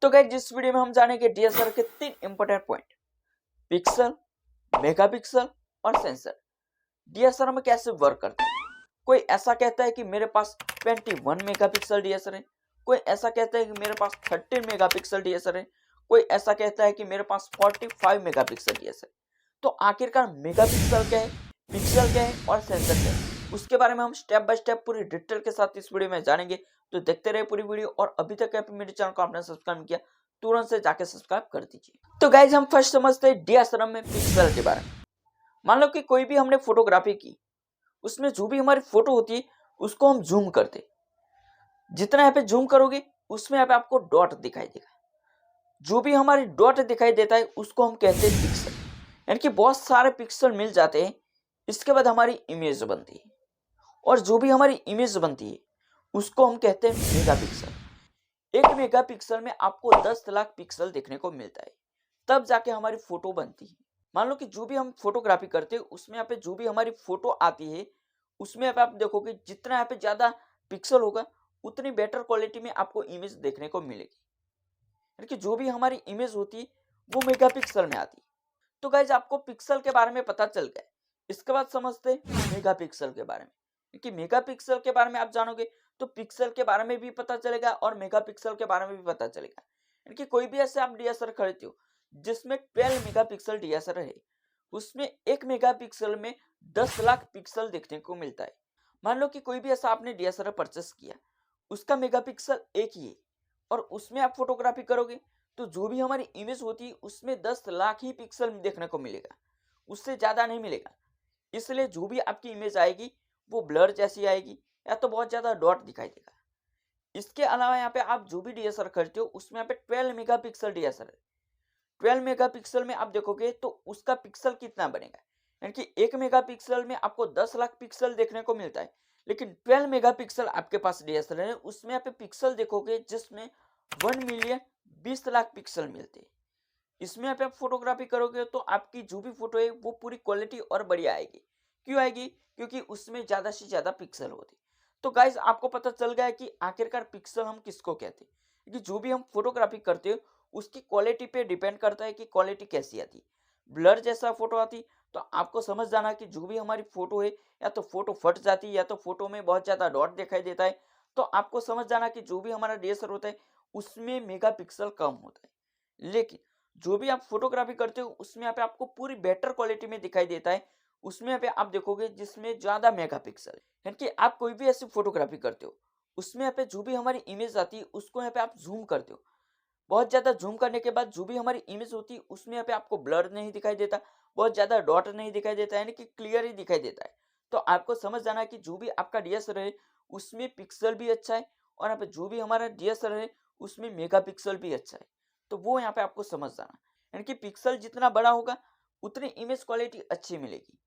तो गाइस जिस वीडियो में हम जानेंगे डीएसएलआर के 3 इंपॉर्टेंट पॉइंट, पिक्सल, मेगापिक्सल और सेंसर। डीएसएलआर में कैसे वर्क करता है। कोई ऐसा कहता है कि मेरे पास 21 मेगापिक्सल डीएसएलआर है, कोई ऐसा कहता है कि मेरे पास 13 मेगापिक्सल डीएसएलआर है, कोई ऐसा कहता है कि मेरे पास 45 मेगापिक्सल डीएसएलआर है। तो आखिरकार मेगापिक्सल क्या है, पिक्सल क्या है और सेंसर क्या है, उसके बारे में हम स्टेप बाय स्टेप पूरी डिटेल के साथ इस वीडियो में जानेंगे। तो देखते रहे पूरी वीडियो, और अभी तक आप मेरे चैनल को आपने सब्सक्राइब किया तुरंत से जाके सब्सक्राइब कर दीजिए। तो गाइज हम फर्स्ट समझते हैं डीएसएलआर में पिक्सल के बारे में। मान लो कि कोई भी हमने फोटोग्राफी की, उसमें जो भी हमारी फोटो होती है उसको हम जूम करते, जितना यहाँ पे जूम करोगे उसमें यहाँ पे आपको डॉट दिखाई देगा। जो भी हमारी डॉट दिखाई देता है उसको हम कहते हैं पिक्सल, यानी कि बहुत सारे पिक्सल मिल जाते हैं, इसके बाद हमारी इमेज बनती है। और जो भी हमारी इमेज बनती है उसको हम कहते हैं मेगापिक्सल। 1 मेगापिक्सल में आपको 10 लाख पिक्सल देखने को मिलता है, तब जाके हमारी फोटो बनती है। मान लो कि जो भी हम फोटोग्राफी करते हैं उसमें यहाँ पे जो भी हमारी फोटो आती है उसमें यहाँ पे आप देखोगे जितना यहाँ पे ज्यादा पिक्सल होगा उतनी बेटर क्वालिटी में आपको इमेज देखने को मिलेगी, यानी कि जो भी हमारी इमेज होती है वो मेगापिक्सल में आती है। तो गाइज आपको पिक्सल के बारे में पता चल गया, इसके बाद समझते हैं मेगापिक्सल के बारे में। क्योंकि मेगापिक्सल के बारे में आप जानोगे तो पिक्सल के बारे में भी पता चलेगा और मेगापिक्सल के बारे में भी पता चलेगा। यानी कि कोई भी ऐसे आप डीएसएलआर खरीदते हो जिसमें 12 मेगापिक्सल डीएसएलआर है, उसमें 1 मेगापिक्सल में 10 लाख पिक्सल देखने को मिलता है। मान लो कि कोई भी ऐसा आपने डीएसएलआर परचेस किया, उसका मेगापिक्सल एक ही है और उसमें आप फोटोग्राफी करोगे तो जो भी हमारी इमेज होती है उसमें 10 लाख ही पिक्सल देखने को मिलेगा, उससे ज्यादा नहीं मिलेगा। इसलिए जो भी आपकी इमेज आएगी वो ब्लर जैसी आएगी या तो बहुत ज्यादा डॉट दिखाई देगा। इसके अलावा यहाँ पे आप जो भी डीएसएलआर करते हो उसमें यहाँ पे 12 मेगापिक्सल डीएसएलआर है। 12 मेगापिक्सल में आप देखोगे तो उसका पिक्सल कितना बनेगा, यानी कि 1 मेगापिक्सल में आपको 10 लाख पिक्सल देखने को मिलता है, लेकिन 12 मेगापिक्सल आपके पास डीएसएलआर है उसमें आप पिक्सल देखोगे जिसमें 1 मिलियन 20 लाख पिक्सल मिलते हैं। इसमें आप फोटोग्राफी करोगे तो आपकी जो भी फोटो है वो पूरी क्वालिटी और बढ़िया आएगी। क्यों आएगी? क्योंकि उसमें ज्यादा से ज्यादा पिक्सल होते। तो गाइज आपको पता चल गया है कि आखिरकार पिक्सल हम किसको कहते हैं। क्योंकि जो भी हम फोटोग्राफी करते हो उसकी क्वालिटी पे डिपेंड करता है कि क्वालिटी कैसी आती। ब्लर जैसा फोटो आती तो आपको समझ जाना कि जो भी हमारी फोटो है या तो फोटो फट जाती है या तो फोटो में बहुत ज्यादा डॉट दिखाई देता है। तो आपको समझ जाना कि जो भी हमारा डीएसएलआर होता है उसमें मेगापिक्सल कम होता है। लेकिन जो भी आप फोटोग्राफी करते हो उसमें यहाँ पे आपको पूरी बेटर क्वालिटी में दिखाई देता है, उसमें यहाँ पे आप देखोगे जिसमें ज्यादा मेगापिक्सल है। यानी कि आप कोई भी ऐसी फोटोग्राफी करते हो उसमें यहाँ पे जो भी हमारी इमेज आती है उसको यहाँ पे आप जूम करते हो, बहुत ज्यादा जूम करने के बाद जो भी हमारी इमेज होती है उसमें यहाँ पे आपको ब्लर नहीं दिखाई देता, बहुत ज्यादा डॉट नहीं दिखाई देता, यानी कि क्लियर ही दिखाई देता है। तो आपको समझ जाना है कि जो भी आपका डीएसएलआर है उसमें पिक्सल भी अच्छा है और यहाँ पे जो भी हमारा डीएसएलआर है उसमें मेगापिक्सल भी अच्छा है। तो वो यहाँ पे आपको समझ जाना, यानी कि पिक्सल जितना बड़ा होगा उतनी इमेज क्वालिटी अच्छी मिलेगी,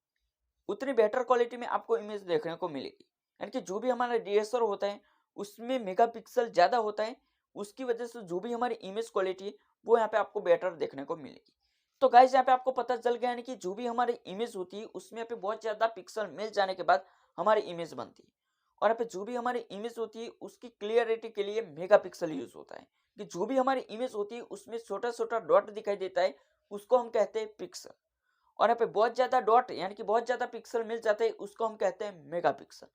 उतनी बेटर क्वालिटी में आपको इमेज देखने को मिलेगी। यानी कि जो भी हमारा डीएसएलआर होता है उसमें मेगापिक्सल ज्यादा होता है, उसकी वजह से जो भी हमारी इमेज क्वालिटी है वो यहाँ पे आपको बेटर देखने को मिलेगी। तो गाइस यहाँ पे आपको पता चल गया है कि जो भी हमारी इमेज होती है उसमें यहाँ पे बहुत ज्यादा पिक्सल मिल जाने के बाद हमारी इमेज बनती है, और यहाँ पे जो भी हमारी इमेज होती है उसकी क्लियरिटी के लिए मेगापिक्सल यूज होता है। कि जो भी हमारी इमेज होती है उसमें छोटा छोटा डॉट दिखाई देता है उसको हम कहते हैं पिक्सल, और यहाँ पे बहुत ज्यादा डॉट यानी कि बहुत ज्यादा पिक्सल मिल जाते हैं उसको हम कहते हैं मेगापिक्सल।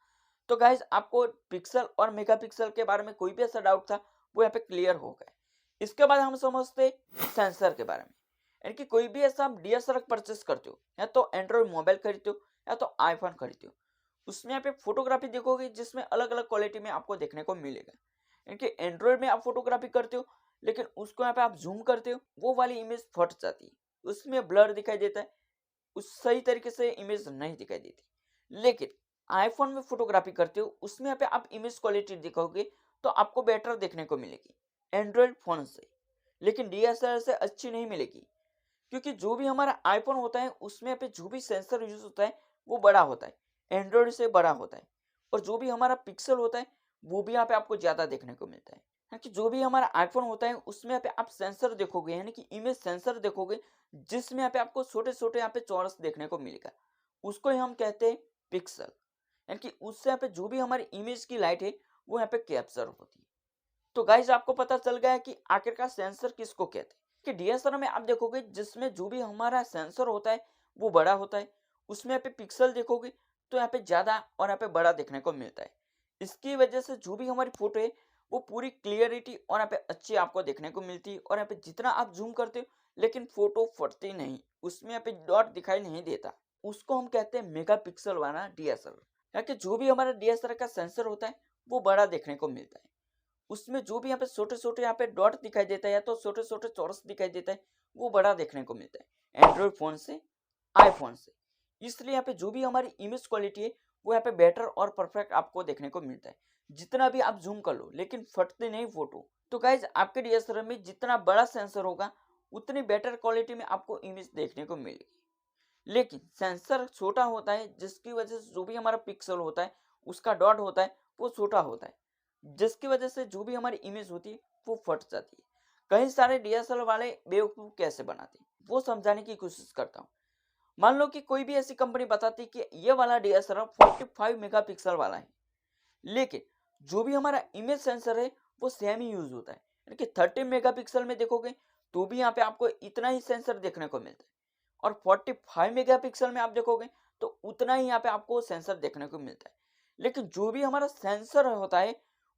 तो गाइज आपको पिक्सल और मेगापिक्सल के बारे में कोई भी ऐसा डाउट था वो यहाँ पे क्लियर हो गया। इसके बाद हम समझते सेंसर के बारे में। यानी कि कोई भी ऐसा आप डीएसएलआर परचेस करते हो या तो एंड्रॉइड मोबाइल खरीदते हो या तो आईफोन खरीदते हो, उसमें यहाँ पे फोटोग्राफी देखोगे जिसमें अलग अलग क्वालिटी में आपको देखने को मिलेगा। यानी कि एंड्रॉइड में आप फोटोग्राफी करते हो लेकिन उसको यहाँ पे आप जूम करते हो वो वाली इमेज फट जाती है, उसमें ब्लर दिखाई देता है, उस सही तरीके से इमेज नहीं दिखाई देती। लेकिन आईफोन में फोटोग्राफी करते हो उसमें यहाँ पे आप इमेज क्वालिटी दिखाओगे तो आपको बेटर देखने को मिलेगी एंड्रॉइड फोन से, लेकिन डीएसएलआर से अच्छी नहीं मिलेगी। क्योंकि जो भी हमारा आईफोन होता है उसमें यहाँ पे जो भी सेंसर यूज होता है वो बड़ा होता है, एंड्रॉइड से बड़ा होता है, और जो भी हमारा पिक्सल होता है वो भी यहाँ पे आपको ज्यादा देखने को मिलता है। कि जो भी हमारा आईफोन होता है उसमें यहाँ पे आप सेंसर देखोगे यानी कि इमेज सेंसर देखोगे जिसमें यहाँ पे आपको छोटे छोटे यहाँ पे चौरस देखने को मिलेगा, उसको ही हम कहते हैं पिक्सल। यानी कि उससे यहाँ पे जो भी हमारी इमेज की लाइट है वो यहाँ पे कैप्चर होती है। तो गाइज आपको पता चल गया है कि आखिरकार सेंसर किसको कहते हैं। कि डीएसएलआर में आप देखोगे जिसमें जो भी हमारा सेंसर होता है वो बड़ा होता है, उसमें यहाँ पे पिक्सल देखोगे तो यहाँ पे ज्यादा और यहाँ पे बड़ा देखने को मिलता है। इसकी वजह से जो भी हमारी फोटो है वो पूरी क्लियरिटी और यहाँ पे अच्छी आपको देखने को मिलती है, और यहाँ पे जितना आप जूम करते हो लेकिन फोटो फटती नहीं, उसमें यहाँ पे डॉट दिखाई नहीं देता। उसको हम कहते हैं मेगा पिक्सल वाला डीएसएलआर। यहाँ के जो भी हमारा डीएसएलआर का सेंसर होता है वो बड़ा देखने को मिलता है। उसमें जो भी यहाँ पे छोटे छोटे यहाँ पे डॉट दिखाई देता है या तो छोटे छोटे चौरस दिखाई देता है वो बड़ा देखने को मिलता है एंड्रॉइड फोन से, आईफोन से। इसलिए यहाँ पे जो भी हमारी इमेज क्वालिटी है वो यहाँ पे बेटर और परफेक्ट आपको देखने को मिलता है। जितना भी आप जूम कर लो लेकिन फटते नहीं फोटो। तो गाइज आपके डीएसएलआर में जितना बड़ा सेंसर होगा उतनी बेटर क्वालिटी में आपको इमेज देखने को मिलेगी। लेकिन सेंसर छोटा होता है जिसकी वजह से जो भी हमारा पिक्सल होता है उसका डॉट होता है वो छोटा होता है, जिसकी वजह से जो भी हमारी इमेज होती है वो फट जाती है। कई सारे डीएसएलआर वाले बेवकूफ कैसे बनाते हैं वो समझाने की कोशिश करता हूँ। मान लो कि कोई भी ऐसी कंपनी बताती कि ये वाला डीएसएलआर 45 मेगापिक्सल वाला है, लेकिन जो भी हमारा इमेज सेंसर है वो सेम ही यूज होता है। यानी कि 30 मेगापिक्सल में देखोगे तो भी यहाँ पे आपको इतना ही सेंसर देखने को मिलता है, और 45 मेगापिक्सल में आप देखोगे तो उतना ही यहाँ पे आपको सेंसर देखने को मिलता है। लेकिन जो भी हमारा सेंसर होता है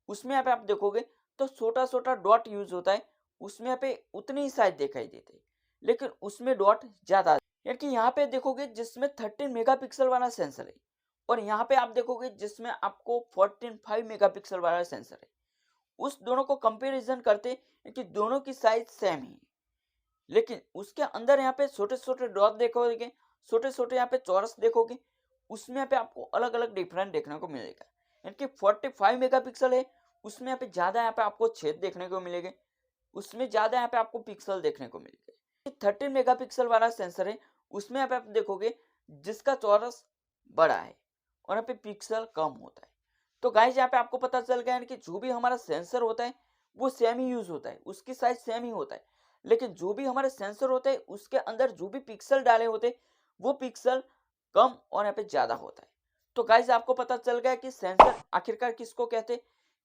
उसमें यहाँ पे आप देखोगे तो छोटा छोटा डॉट यूज होता है, उसमें यहाँ पे उतनी ही साइज दिखाई देते हैं लेकिन उसमें डॉट ज्यादा। यानी कि यहाँ पे देखोगे जिसमें 13 मेगापिक्सल वाला सेंसर है और यहाँ पे आप देखोगे जिसमें आपको 14.5 मेगापिक्सल वाला सेंसर है, उस दोनों को कंपैरिजन करते हैं कि दोनों की साइज सेम है, लेकिन उसके अंदर यहाँ पे छोटे छोटे डॉट देखोगे, छोटे छोटे यहाँ पे चौरस देखोगे, उसमें यहाँ पे आपको अलग अलग डिफरेंट देखने को मिलेगा। यानी कि 45 मेगापिक्सल है उसमें यहाँ पे ज्यादा यहाँ पे आपको छेद देखने को मिलेंगे, उसमें ज्यादा यहाँ पे आपको पिक्सल देखने को मिलेंगे। 13 मेगापिक्सल वाला सेंसर है उसमें यहाँ पे आप देखोगे जिसका चौरस बड़ा है और यहाँ पे पिक्सल कम होता है। तो गाइस यहाँ पे आपको पता चल गया कि जो भी हमारा सेंसर होता है वो सेम ही यूज होता है, उसकी साइज सेम ही होता है, लेकिन जो भी हमारे सेंसर होते हैं उसके अंदर जो भी पिक्सल डाले होते हैं वो पिक्सल कम और यहाँ पे ज्यादा होता है। तो गाइस आपको पता चल गया कि सेंसर आखिरकार किसको कहते हैं,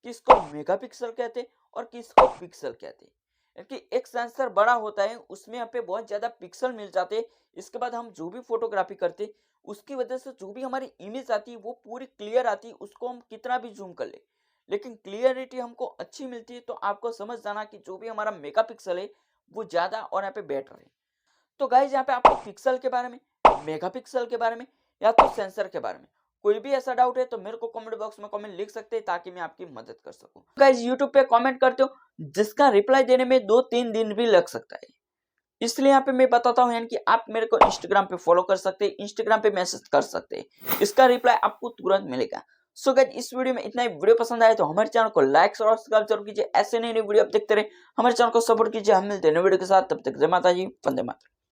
किसको मेगापिक्सल कहते हैं और किसको पिक्सल कहते हैं। क्योंकि एक सेंसर बड़ा होता है उसमें यहाँ पे बहुत ज्यादा पिक्सल मिल जाते हैं, इसके बाद हम जो भी फोटोग्राफी करते हैं उसकी वजह से जो भी हमारी इमेज आती है वो पूरी क्लियर आती है, उसको हम कितना भी जूम कर ले लेकिन क्लियरिटी हमको अच्छी मिलती है। तो आपको समझ जाना कि जो भी हमारा मेगापिक्सल है वो ज्यादा और यहाँ पे बेटर है। तो गाइज यहाँ पे आपको पिक्सल के बारे में, मेगापिक्सल के बारे में या तो सेंसर के बारे में कोई भी ऐसा डाउट है तो मेरे को कमेंट बॉक्स में कमेंट लिख सकते हैं ताकि मैं आपकी मदद कर सकूं। गाइज यूट्यूब पे कमेंट करते हो जिसका रिप्लाई देने में 2-3 दिन भी लग सकता है, इसलिए यहाँ पे मैं बताता हूँ कि आप मेरे को इंस्टाग्राम पे फॉलो कर सकते हैं, इंस्टाग्राम पे मैसेज कर सकते हैं, इसका रिप्लाई आपको तुरंत मिलेगा। सो गाइस इस वीडियो में इतना ही। वीडियो पसंद आए तो हमारे चैनल को लाइक और सब्सक्राइब जरूर कीजिए, ऐसे नई वीडियो आप देखते रहे, हमारे चैनल को सपोर्ट कीजिए। हम मिलते हैं नए वीडियो के साथ, तब तक जय माता जी, वंदे मातरम।